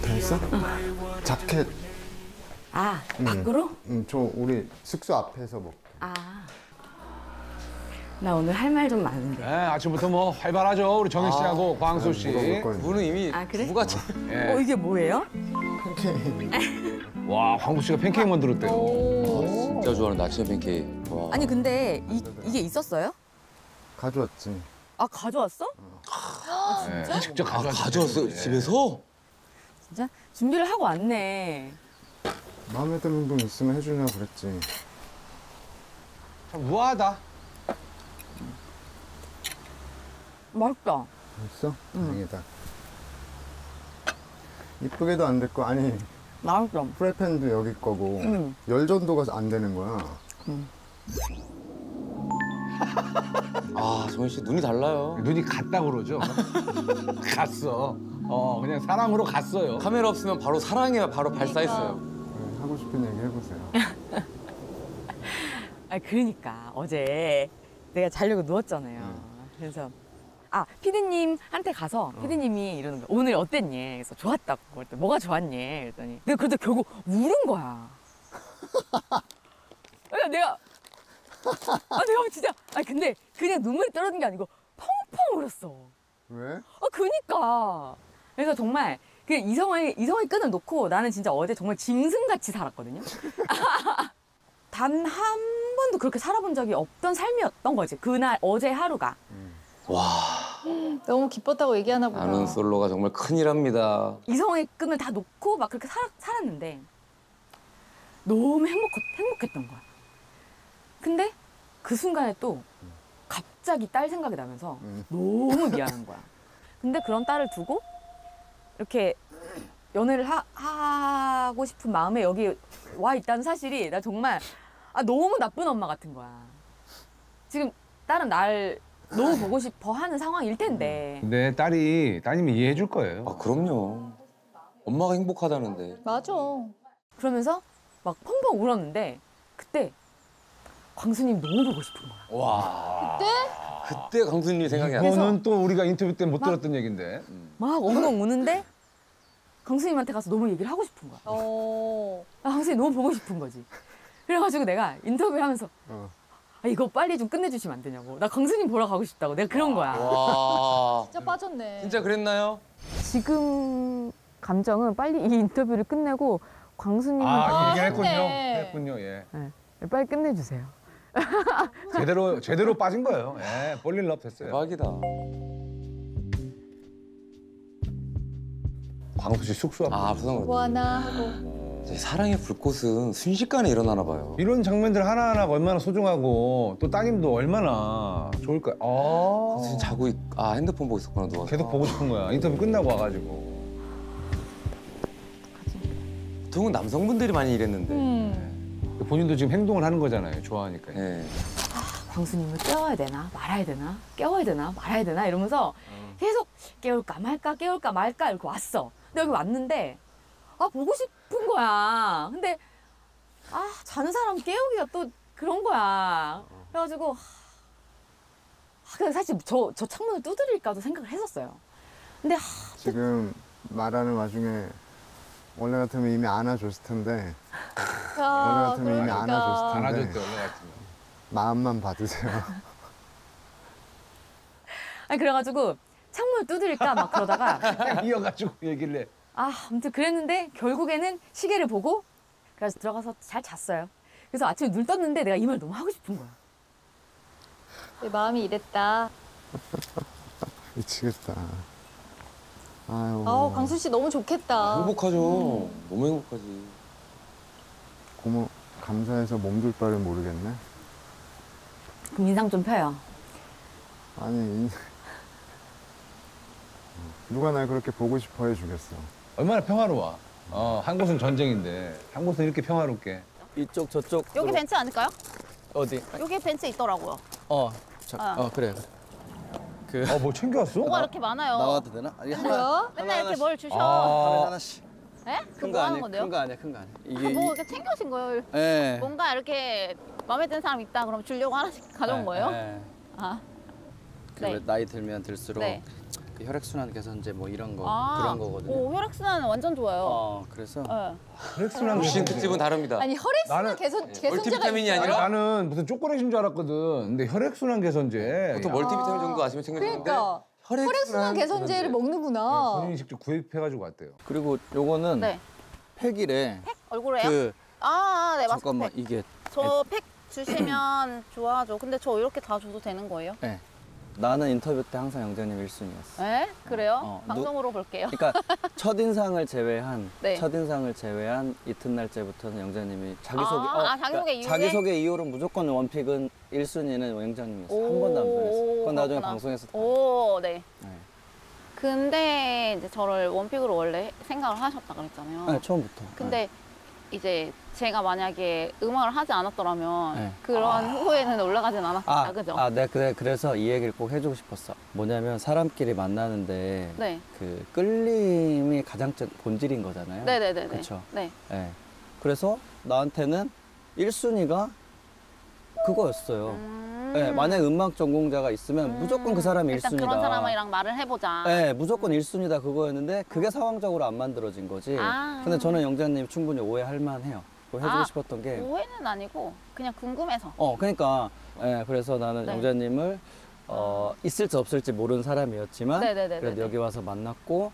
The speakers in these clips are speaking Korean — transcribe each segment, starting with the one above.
됐어? 자켓. 아, 밖으로? 저 우리 숙소 앞에서 먹게. 아. 나 오늘 할 말 좀 많은데. 네, 아침부터 뭐 활발하죠. 우리 정희 씨하고 광수 씨. 그분은 이미 아, 그래? 누가 예. 이게 뭐예요? 와, 광수 씨가 팬케이크 만들었대요. 진짜 좋아하는 아침 팬케이크. 와. 아니 근데 이게 있었어요? 가져왔지. 아, 가져왔어? 네, 직접 가져왔어요? 예. 집에서? 진짜? 준비를 하고 왔네. 마음에 드는 분 있으면 해주려고 그랬지. 참 우아하다. 맛있다. 있어? 다행이다. 이쁘게도 안 됐고, 아니 맛있어. 프라이팬도 여기 거고 열 전도가 안 되는 거야. 아, 정희 씨 눈이 달라요. 눈이 갔다 그러죠. 갔어. 그냥 사랑으로 갔어요. 카메라 없으면 바로 사랑이 바로 발사했어요. 네, 하고 싶은 얘기 해보세요. 아, 그러니까 어제 내가 자려고 누웠잖아요. 그래서 피디님한테 가서 피디님이 이러는 거야. 오늘 어땠니? 그래서 좋았다고. 그랬더니 뭐가 좋았니? 그랬더니 내가 그래도 결국 울은 거야. 그러니까 내가 진짜 근데 그냥 눈물이 떨어진 게 아니고 펑펑 울었어. 왜? 그니까. 그래서 정말 그 이성의 끈을 놓고 나는 진짜 어제 정말 짐승같이 살았거든요. 단 한 번도 그렇게 살아본 적이 없던 삶이었던 거지. 그날 어제 하루가. 와, 너무 기뻤다고 얘기하나 보다. 아는 솔로가 정말 큰일합니다. 이성의 끈을 다 놓고 막 그렇게 살았는데 너무 행복했던 거야. 근데 그 순간에 또 갑자기 딸 생각이 나면서 너무 미안한 거야. 근데 그런 딸을 두고 이렇게 연애를 하고 싶은 마음에 여기 와 있다는 사실이 나 정말 너무 나쁜 엄마 같은 거야. 지금 딸은 날 너무 보고 싶어 하는 상황일 텐데. 근데 따님이 이해해 줄 거예요. 아, 그럼요. 엄마가 행복하다는데. 맞아. 그러면서 막 펑펑 울었는데 그때 광수님 너무 보고 싶은 거야. 와. 그때 강수님 생각이 났어. 그거는 또 우리가 인터뷰 때 못 들었던 얘긴데. 막 엉엉 우는데 광수님한테 가서 너무 얘기를 하고 싶은 거야. 광수님 너무 보고 싶은 거지. 그래가지고 내가 인터뷰를 하면서 이거 빨리 좀 끝내주시면 안 되냐고. 나 광수님 보러 가고 싶다고. 내가 그런 거야. 와. 진짜 빠졌네. 진짜 그랬나요? 지금 감정은 빨리 이 인터뷰를 끝내고 광수님한테 얘기했군요. 예. 빨리 끝내주세요. 제대로 빠진 거예요. 예, 볼릴럽 됐어요. 대박이다. 광수 씨 숙소 앞. 아, 부산 뭐 하나 하고. 사랑의 불꽃은 순식간에 일어나나 봐요. 이런 장면들 하나하나가 얼마나 소중하고 또 따님도 얼마나 좋을까요? 강수님 자고 핸드폰 보고 있었구나, 누워서. 계속 보고 싶은 거야. 인터뷰 끝나고 와가지고. 보통은 남성분들이 많이 이랬는데. 본인도 지금 행동을 하는 거잖아요. 좋아하니까. 네. 광수님을 깨워야 되나 말아야 되나 깨워야 되나 말아야 되나 이러면서 계속 깨울까 말까 이렇게 왔어. 근데 여기 왔는데 보고 싶은 거야. 근데 자는 사람 깨우기가 또 그런 거야. 그래가지고 근데 사실 저 창문을 두드릴까도 생각을 했었어요. 근데 지금 말하는 와중에 원래 같으면 이미 안아줬을 텐데 원래 같으면 이미 안아줬을 텐데 안아줬대 원래 같으면. 마음만 받으세요. 그래가지고 창문을 두드릴까 막 그러다가 이어가지고 얘기를 해. 아무튼 그랬는데 결국에는 시계를 보고 그래서 들어가서 잘 잤어요. 그래서 아침에 눈 떴는데 내가 이 말 너무 하고 싶은 거야. 내 마음이 이랬다. 미치겠다. 아유. 광수 씨 너무 좋겠다. 행복하죠. 너무 행복하지. 고모 감사해서 몸둘 바를 모르겠네. 그럼 인상 좀 펴요. 아니 누가 날 그렇게 보고 싶어 해주겠어. 얼마나 평화로워. 한 곳은 전쟁인데 한 곳은 이렇게 평화롭게. 이쪽 저쪽. 여기 벤츠 아닐까요? 어디? 여기 벤츠 있더라고요. 그래. 뭐 챙겨왔어? 뭐가 이렇게 많아요. 나와도 되나? 아니, 맨날 이렇게 뭘 주셔. 하나 하나씩. 예? 큰 그거 거 하는 아니야? 건데요? 큰 거 아니야? 큰 거 아니야? 이게 뭐 이렇게 챙겨오신 거예요? 예. 뭔가 이렇게 마음에 드는 사람 있다 그럼 주려고 하나씩 가져온 거예요? 예. 아, 그 네. 나이 들면 들수록 네. 그 혈액순환 개선제 뭐 이런 거 아, 그런 거거든요. 오, 혈액순환 완전 좋아요. 그래서 네. 혈액순환 무신 특집은 다릅니다. 아니 혈액순환 나는- 개선제가 멀티비타민이 있어요? 아니라 나는 무슨 초콜릿인 줄 알았거든. 근데 혈액순환 개선제. 보통 멀티비타민 정도 아시면 챙겨주는데 그러니까 혈액순환 개선제를 먹는구나. 본인이 직접 구입해가지고 왔대요. 그리고 요거는 네. 팩이래. 얼굴에요? 그 네, 잠깐만 마스크팩. 이게 저 팩 주시면 좋아하죠. 근데 저 이렇게 다 줘도 되는 거예요? 네. 나는 인터뷰 때 항상 영자님 1순위였어. 네? 그래요? 어, 방송으로 볼게요. 그러니까 첫인상을 제외한 네. 첫인상을 제외한 이튿날째부터는 영자님이 자기소개 자기소개 이후에? 자기소개 이후로 무조건 원픽은 1순위는 영자님이었어. 한 번도 안 변했어. 그건 나중에 그렇구나. 방송에서 다 오, 네. 네. 근데 이제 저를 원픽으로 원래 생각을 하셨다 그랬잖아요. 네, 처음부터. 근데 이제 제가 만약에 음악을 하지 않았더라면 네. 그런 후보에는 올라가진 않았다, 그죠? 네, 그래서 이 얘기를 꼭 해주고 싶었어. 뭐냐면 사람끼리 만나는데 네. 그 끌림이 가장 본질인 거잖아요. 네네네. 그쵸. 네. 네. 그래서 나한테는 1순위가 그거였어요. 네, 만약에 음악 전공자가 있으면 무조건 그 사람이 일단 1순위다. 그런 사람이랑 말을 해보자. 네, 무조건 1순위다 그거였는데 그게 상황적으로 안 만들어진 거지. 근데 저는 영자님 충분히 오해할 만해요. 그거 해주고 싶었던 게. 오해는 아니고 그냥 궁금해서. 그러니까 그래서 나는 네. 영자님을 있을지 없을지 모르는 사람이었지만 네네네네네. 그래도 여기 와서 만났고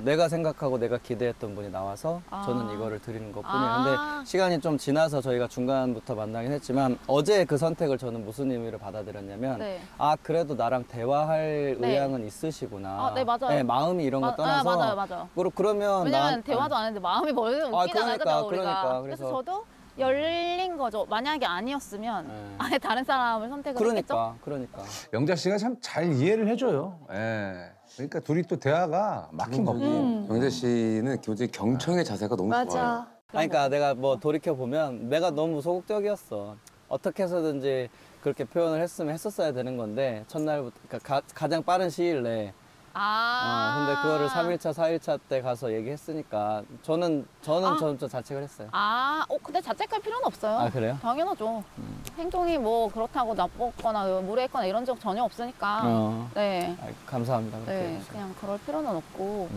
내가 생각하고 내가 기대했던 분이 나와서 저는 이거를 드리는 것뿐이에요. 근데 시간이 좀 지나서 저희가 중간부터 만나긴 했지만 어제 그 선택을 저는 무슨 의미로 받아들였냐면 네. 그래도 나랑 대화할 네. 의향은 있으시구나. 네, 맞아요. 마음이 이런 거 떠나서 맞아요. 그러면 왜냐면 대화도 안 했는데 마음이 멀면 웃기잖아요, 그죠, 우리가. 그래서 저도 열린 거죠. 만약에 아니었으면 네. 아예 다른 사람을 선택을 했겠죠? 그러니까. 영자 씨가 참 잘 이해를 해줘요. 예. 그러니까 둘이 또 대화가 막힌 거고. 영자 씨는 기본적인 경청의 자세가 너무 좋아요. 맞아. 그러니까 내가 뭐 돌이켜 보면 내가 너무 소극적이었어. 어떻게 해서든지 그렇게 표현을 했었어야 되는 건데 첫날부터 그러니까 가장 빠른 시일 내에. 근데 그거를 3일차, 4일차 때 가서 얘기했으니까 저는 자책을 했어요. 근데 자책할 필요는 없어요. 그래요? 당연하죠. 행동이 뭐 그렇다고 나빴거나 무례했거나 이런 적 전혀 없으니까. 네. 감사합니다. 그렇게 네, 해주셔서. 그냥 그럴 필요는 없고.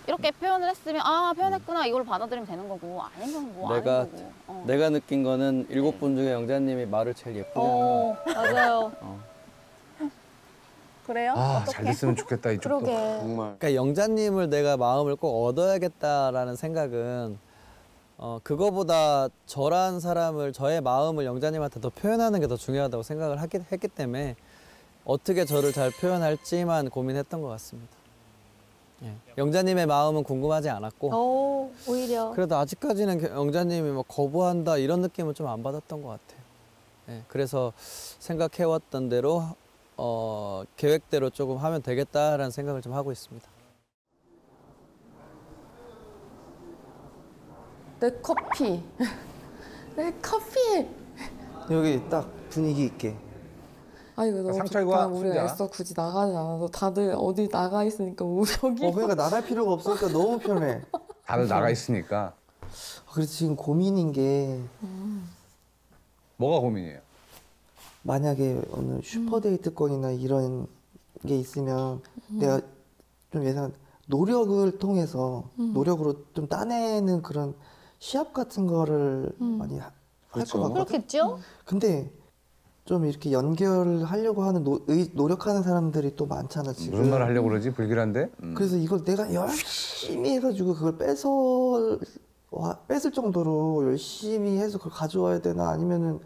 이렇게 표현을 했으면 표현했구나 이걸 받아들이면 되는 거고 아니면 뭐 내가 아닌 거고. 내가 느낀 거는 7분 중에 영자님이 말을 제일 예쁘게 하는 거. 맞아요. 그래요? 잘 됐으면 좋겠다 이쪽도. 그러게. 정말. 그러니까 영자님을 내가 마음을 꼭 얻어야겠다라는 생각은 그거보다 저란 사람을 저의 마음을 영자님한테 더 표현하는 게 더 중요하다고 생각을 했기 때문에 어떻게 저를 잘 표현할지만 고민했던 것 같습니다. 예. 영자님의 마음은 궁금하지 않았고 오히려. 그래도 아직까지는 영자님이 막 거부한다 이런 느낌은 좀 안 받았던 것 같아요. 예. 그래서 생각해왔던 대로 계획대로 조금 하면 되겠다라는 생각을 좀 하고 있습니다. 내 커피. 내 커피. 여기 딱 분위기 있게. 이거 너무 상철과 좋다. 우리가 순자. 애써 굳이 나가지 않아서 다들 어디 나가 있으니까 여기. 그러니까 나갈 필요가 없으니까 너무 편해. 다들 나가 있으니까. 그래서 지금 고민인 게 뭐가 고민이에요? 만약에 어느 슈퍼데이트권이나 이런 게 있으면 내가 좀 예상 노력을 통해서 노력으로 좀 따내는 그런 시합 같은 거를 많이 할 것 그렇죠. 같거든. 그렇겠죠? 근데 좀 이렇게 연결하려고 하는 노력하는 사람들이 또 많잖아 지금. 무슨 말을 하려고 그러지? 불길한데? 그래서 이걸 내가 열심히 해가지고 그걸 뺏을 정도로 열심히 해서 그걸 가져와야 되나 아니면은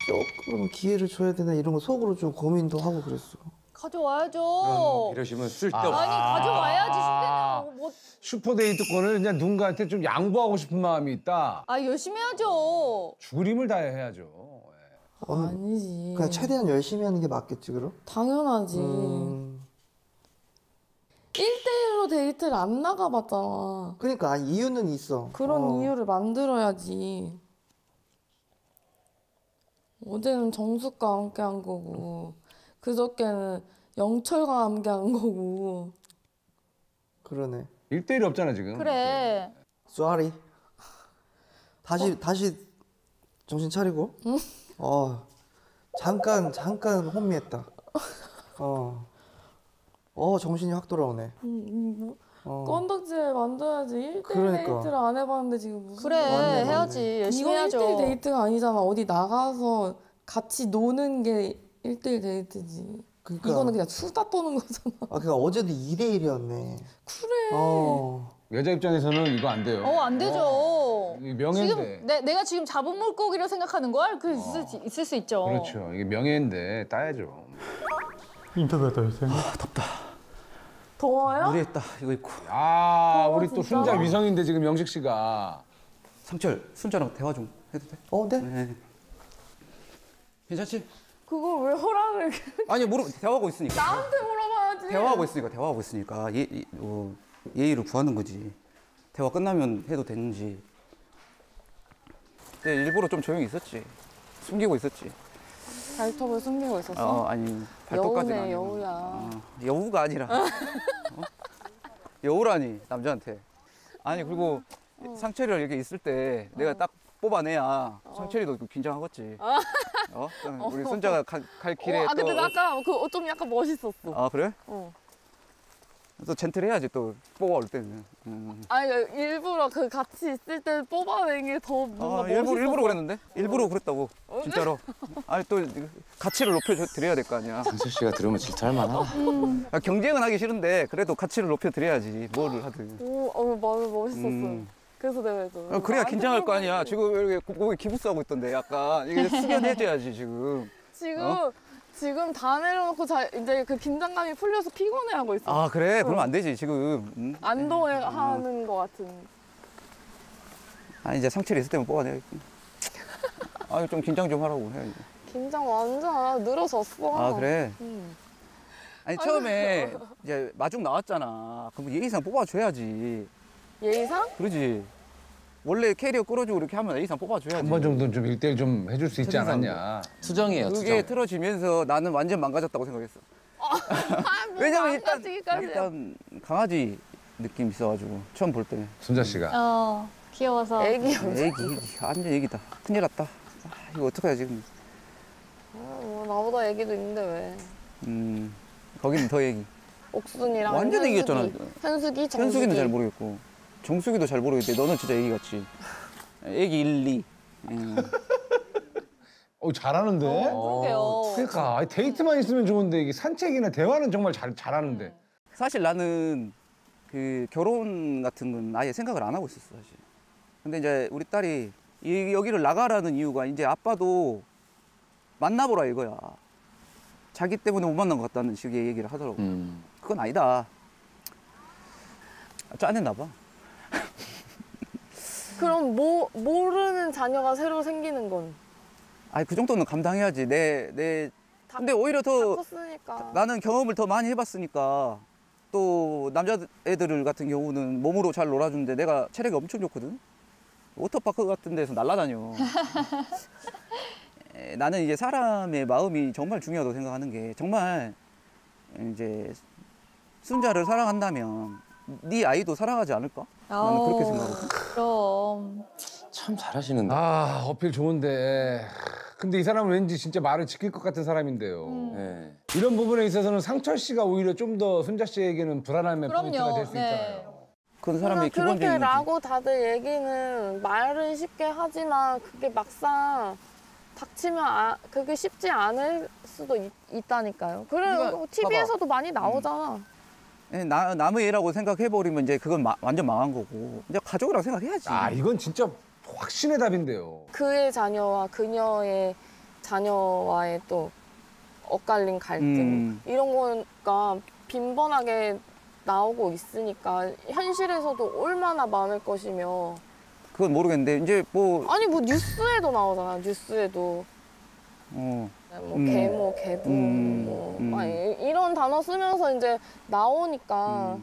조금 기회를 줘야 되나 이런 거 속으로 좀 고민도 하고 그랬어. 가져와야죠. 이러시면 쓸데없어. 아니 가져와야지 순대는 뭐. 슈퍼데이트권을 그냥 누군가한테 좀 양보하고 싶은 마음이 있다. 열심히 해야죠. 죽을 힘을 다해야죠. 예. 아니지. 그냥 최대한 열심히 하는 게 맞겠지 그럼? 당연하지. 1대1로 데이트를 안 나가봤잖아. 그러니까 이유는 있어. 그런 이유를 만들어야지. 어제는 정숙과 함께 한 거고 그저께는 영철과 함께 한 거고. 그러네. 1대1이 없잖아 지금. 그래. Sorry. 다시 정신 차리고. 잠깐 혼미했다. 정신이 확 돌아오네. 건덕지를 만들어야지 1대1 그러니까. 데이트를 안 해봤는데 지금 무슨 그래 맞네, 해야지 열심히 이건 해야죠. 1대1 데이트가 아니잖아. 어디 나가서 같이 노는 게 1대1 데이트지. 그러니까. 이거는 그냥 수다 떠는 거잖아. 그러니까 어제도 2대1이었네. 그래. 여자 입장에서는 이거 안 돼요. 안 되죠. 이게 명예인데. 지금 내가 지금 잡은 물고기를 생각하는 거야? 그 있을 수 있죠. 그렇죠. 이게 명예인데 따야죠. 인터뷰하다 요새. 더워요? 무리했다 이거 입고. 아, 우리 또 진짜? 순자 위성인데 지금 영식 씨가. 상철 순자랑 대화 좀 해도 돼? 네? 괜찮지? 그걸 왜 허락을 아니 대화하고 있으니까. 나한테 물어봐야지. 대화하고 있으니까 예의를 구하는 거지. 대화 끝나면 해도 되는지. 근데 일부러 좀 조용히 있었지. 숨기고 있었지. 발톱을 숨기고 있었어? 아니 발톱까지는 여우네, 아니고. 여우야. 여우가 아니라. 여우라니 남자한테. 아니 그리고 상철이랑 이렇게 있을 때 내가 딱 뽑아내야 상철이도 긴장하겠지. 우리 순자가 갈 길에 또. 근데 나 아까 그 좀 약간 멋있었어. 아 그래? 어. 또 젠틀해야지 또 뽑아올 때는. 아니 일부러 그 같이 있을 때 뽑아낸 게 더 뭔가 멋있었어. 일부러 그랬는데? 일부러 그랬다고 진짜로. 아니 또 가치를 높여드려야 될 거 아니야. 상철 씨가 들으면 질투할 만하다. 경쟁은 하기 싫은데 그래도 가치를 높여드려야지 뭐를 하든. 맞아 멋있었어. 그래서 내가 했잖아. 그래야 긴장할 거 아니야. 지금 이렇게 목에 기부스하고 있던데 약간 이게 숙연해져야지 지금. 지금 다 내려놓고 이제 그 긴장감이 풀려서 피곤해하고 있어. 아 그래? 그러면 안 되지 지금. 안도해하는 것 같은. 이제 상처를 있을 때만 뽑아내야겠다. 좀 긴장 좀 하라고 해야지. 긴장 완전 안 하고 늘어졌어. 아 그래? 응. 아니 처음에 이제 마중 나왔잖아. 그럼 예의상 뽑아줘야지. 예의상? 그러지. 원래 캐리어 끌어주고 이렇게 하면 예의상 뽑아줘야지. 한 번 정도는 좀 1대1 좀 해줄 수 있지 않았냐. 투정이에요, 그게 투정. 틀어지면서 나는 완전 망가졌다고 생각했어. 왜냐면 일단 강아지 느낌 있어가지고 처음 볼 때. 순자 씨가. 귀여워서. 애기. 완전 애기다. 큰일 났다. 이거 어떡하지 지금. 나보다 애기도 있는데 왜. 거기는 더 애기. 옥순이랑 완전 애기였잖아. 현숙이, 정숙이. 현숙이는 잘 모르겠고 정숙이도 잘 모르겠는데 너는 진짜 애기 같지. 애기 1, 2. 잘하는데? 그러게요. 그러니까 아니, 데이트만 있으면 좋은데 이게 산책이나 대화는 정말 잘하는데. 사실 나는 그 결혼 같은 건 아예 생각을 안 하고 있었어 사실. 근데 이제 우리 딸이 여기를 나가라는 이유가 이제 아빠도 만나보라 이거야. 자기 때문에 못 만난 것 같다는 식의 얘기를 하더라고. 그건 아니다. 짜냈나 봐. 그럼 모르는 자녀가 새로 생기는 건? 그 정도는 감당해야지. 근데 오히려 더 컸으니까. 나는 경험을 더 많이 해봤으니까 또 남자애들 같은 경우는 몸으로 잘 놀아주는데 내가 체력이 엄청 좋거든. 워터파크 같은 데서 날아다녀. 나는 이제 사람의 마음이 정말 중요하다고 생각하는 게 정말 이제 순자를 사랑한다면 네 아이도 사랑하지 않을까? 나는 그렇게 생각하거든. 그럼. 참 잘하시는데. 어필 좋은데. 근데 이 사람은 왠지 진짜 말을 지킬 것 같은 사람인데요. 네. 이런 부분에 있어서는 상철 씨가 오히려 좀 더 순자 씨에게는 불안함의 포인트가 될 수 있잖아요. 그건 사람의 기본적인 그렇게 거지. 라고 다들 얘기는 말은 쉽게 하지만 그게 막상 닥치면 그게 쉽지 않을 수도 있다니까요. 그리고 TV에서도 많이 나오잖아. 남의 애라고 생각해버리면 이제 그건 완전 망한 거고 이제 가족이라고 생각해야지. 이건 진짜 확신의 답인데요. 그의 자녀와 그녀의 자녀와의 또 엇갈린 갈등 이런 거가 빈번하게 나오고 있으니까 현실에서도 얼마나 많을 것이며. 그건 모르겠는데 이제 뭐 뉴스에도 나오잖아. 뉴스에도 계모, 개부 막 이런 단어 쓰면서 이제 나오니까.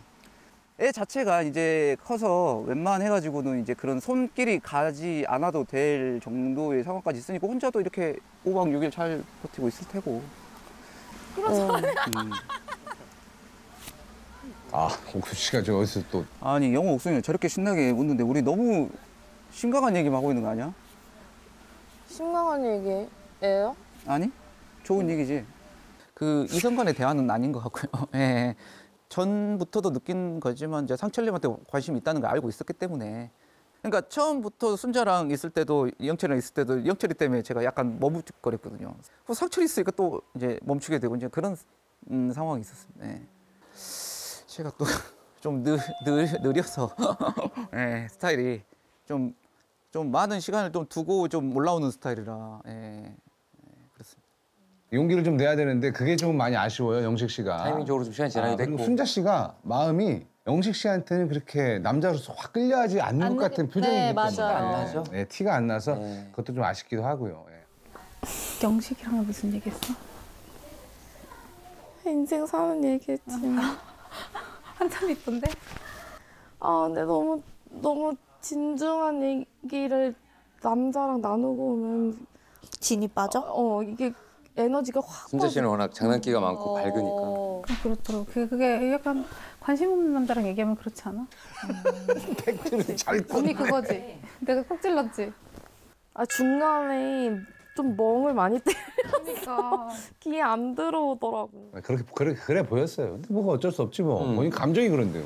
애 자체가 이제 커서 웬만해가지고는 이제 그런 손길이 가지 않아도 될 정도의 상황까지 있으니까 혼자도 이렇게 5박 6일 잘 버티고 있을 테고. 그렇잖아요. 옥수 씨가 저 어디서 또. 아니 영호 옥순이 저렇게 신나게 웃는데 우리 너무 심각한 얘기만 하고 있는 거 아니야? 심각한 얘기예요? 아니 좋은 얘기지. 그 이성 간의 대화는 아닌 것 같고요. 예. 전부터도 느낀 거지만 이제 상철님한테 관심이 있다는 걸 알고 있었기 때문에. 그러니까 처음부터 순자랑 있을 때도 영철이랑 있을 때도 영철이 때문에 제가 약간 머뭇거렸거든요. 상철이 있으니까 또 이제 멈추게 되고 이제 그런 상황이 있었습니다. 예. 제가 또 좀 느려서 예, 스타일이 좀 많은 시간을 좀 두고 좀 올라오는 스타일이라 그렇습니다. 용기를 좀 내야 되는데 그게 좀 많이 아쉬워요, 영식 씨가. 타이밍적으로 좀 시간이 지나기도 그리고 했고. 순자 씨가 마음이 영식 씨한테는 그렇게 남자로서 확 끌려하지 않는 것 같은 표정이기 때문에. 맞아요. 안 나죠? 네, 티가 안 나서 네. 그것도 좀 아쉽기도 하고요. 예. 영식이랑 무슨 얘기했어? 인생 사는 얘기했지만 한참 이쁜데? 근데 너무 진중한 얘기를 남자랑 나누고 오면 진이 빠져? 이게 에너지가 확 순자 씨는 워낙 장난기가 많고 밝으니까. 그렇더라고. 그게 약간 관심 없는 남자랑 얘기하면 그렇지 않아? 팩트는 잘 언니 그거지? 내가 콕 찔렀지? 중간에 좀 멍을 많이 때리니까 귀에 안 들어오더라고. 그래 보였어요. 근데 뭐가 어쩔 수 없지 뭐. 본인 감정이 그런데요.